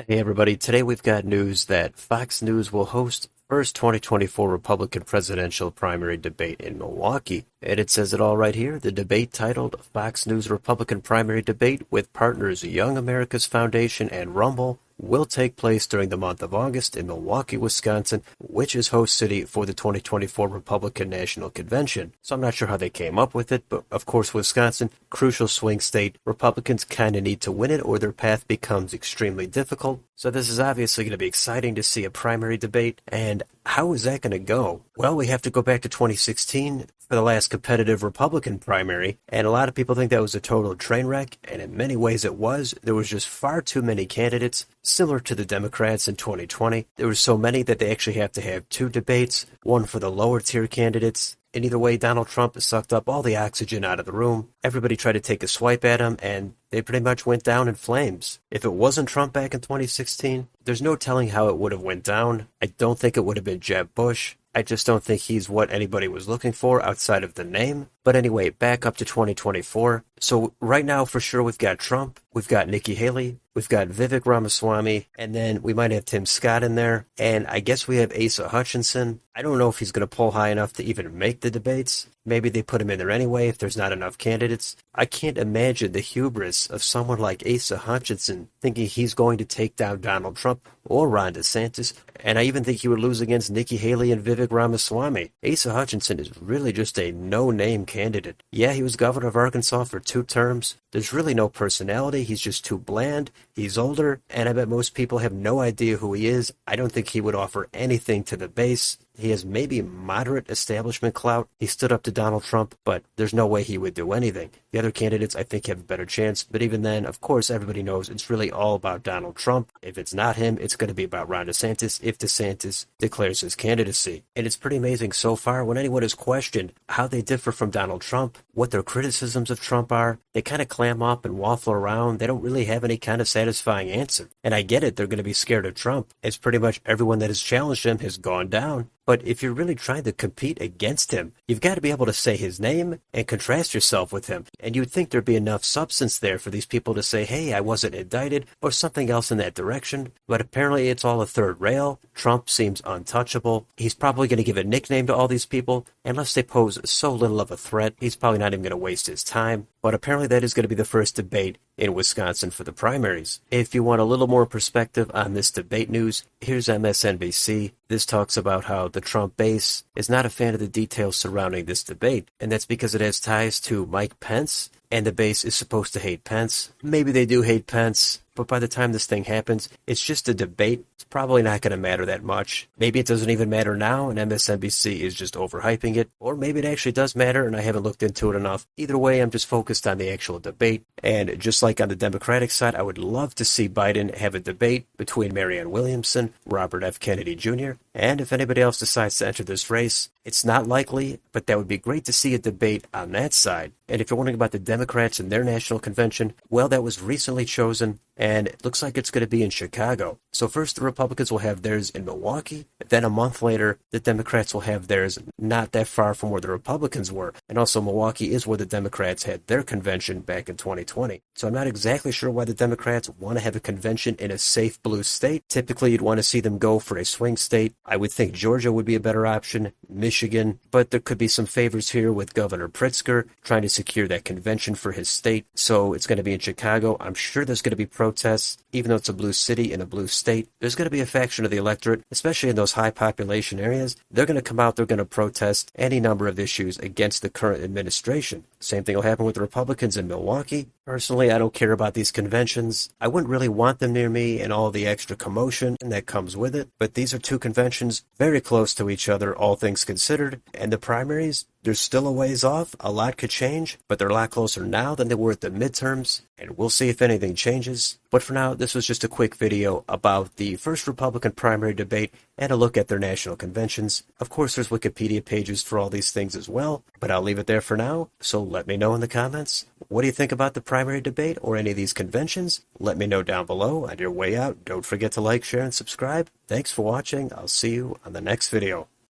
Hey everybody, today we've got news that Fox News will host first 2024 Republican presidential primary debate in Milwaukee. And it says it all right here. The debate, titled Fox News Republican Primary Debate with partners Young America's Foundation and Rumble, will take place during the month of August in Milwaukee, Wisconsin, which is host city for the 2024 Republican National Convention. So I'm not sure how they came up with it, but of course Wisconsin, crucial swing state, Republicans kind of need to win it or their path becomes extremely difficult. So this is obviously going to be exciting to see a primary debate, and how is that going to go? Well, we have to go back to 2016 for the last competitive Republican primary, and a lot of people think that was a total train wreck, and in many ways it was. There was just far too many candidates, similar to the Democrats in 2020. There were so many that they actually have to have two debates, one for the lower tier candidates. And either way, Donald Trump has sucked up all the oxygen out of the room. Everybody tried to take a swipe at him, and they pretty much went down in flames. If it wasn't Trump back in 2016, there's no telling how it would have went down. I don't think it would have been Jeb Bush. I just don't think he's what anybody was looking for outside of the name. But anyway, back up to 2024. So right now, for sure, we've got Trump, we've got Nikki Haley, we've got Vivek Ramaswamy, and then we might have Tim Scott in there. And I guess we have Asa Hutchinson. I don't know if he's going to pull high enough to even make the debates. Maybe they put him in there anyway if there's not enough candidates. I can't imagine the hubris of someone like Asa Hutchinson thinking he's going to take down Donald Trump or Ron DeSantis. And I even think he would lose against Nikki Haley and Vivek Ramaswamy. Asa Hutchinson is really just a no-name candidate. Yeah, he was governor of Arkansas for 2 terms. There's really no personality. He's just too bland. He's older, and I bet most people have no idea who he is. I don't think he would offer anything to the base. He has maybe moderate establishment clout. He stood up to Donald Trump, but there's no way he would do anything. The other candidates, I think, have a better chance. But even then, of course, everybody knows it's really all about Donald Trump. If it's not him, it's going to be about Ron DeSantis if DeSantis declares his candidacy. And it's pretty amazing so far when anyone has questioned how they differ from Donald Trump, what their criticisms of Trump are. They kind of clam up and waffle around. They don't really have any kind of satisfying answer. And I get it, they're going to be scared of Trump, as pretty much everyone that has challenged him has gone down. But if you're really trying to compete against him, you've got to be able to say his name and contrast yourself with him. And you'd think there'd be enough substance there for these people to say, hey, I wasn't indicted, or something else in that direction. But apparently it's all a third rail. Trump seems untouchable. He's probably going to give a nickname to all these people. Unless they pose so little of a threat, he's probably not even going to waste his time. But apparently that is going to be the first debate in Wisconsin for the primaries. If you want a little more perspective on this debate news, here's MSNBC. This talks about how the Trump base is not a fan of the details surrounding this debate, and that's because it has ties to Mike Pence, and the base is supposed to hate Pence. Maybe they do hate Pence, but by the time this thing happens, it's just a debate. It's probably not going to matter that much. Maybe it doesn't even matter now, and MSNBC is just overhyping it. Or maybe it actually does matter, and I haven't looked into it enough. Either way, I'm just focused on the actual debate. And just like on the Democratic side, I would love to see Biden have a debate between Marianne Williamson, Robert F. Kennedy Jr., and if anybody else decides to enter this race. It's not likely, but that would be great to see a debate on that side. And if you're wondering about the Democrats and their national convention, well, that was recently chosen, and it looks like it's going to be in Chicago. So first the Republicans will have theirs in Milwaukee, then a month later the Democrats will have theirs not that far from where the Republicans were. And also Milwaukee is where the Democrats had their convention back in 2020. So I'm not exactly sure why the Democrats want to have a convention in a safe blue state. Typically you'd want to see them go for a swing state. I would think Georgia would be a better option, Michigan, but there could be some favors here with Governor Pritzker trying to secure that convention for his state. So it's going to be in Chicago. I'm sure there's going to be protests, even though it's a blue city in a blue state. There's going to be a faction of the electorate, especially in those high population areas. They're going to come out, they're going to protest any number of issues against the current administration. Same thing will happen with the Republicans in Milwaukee. Personally, I don't care about these conventions. I wouldn't really want them near me and all the extra commotion that comes with it. But these are two conventions very close to each other, all things considered. And the primaries, they're still a ways off. A lot could change, but they're a lot closer now than they were at the midterms. And we'll see if anything changes. But for now, this was just a quick video about the first Republican primary debate and a look at their national conventions. Of course, there's Wikipedia pages for all these things as well, but I'll leave it there for now. So let me know in the comments. What do you think about the primary debate or any of these conventions? Let me know down below. On your way out, don't forget to like, share, and subscribe. Thanks for watching. I'll see you on the next video.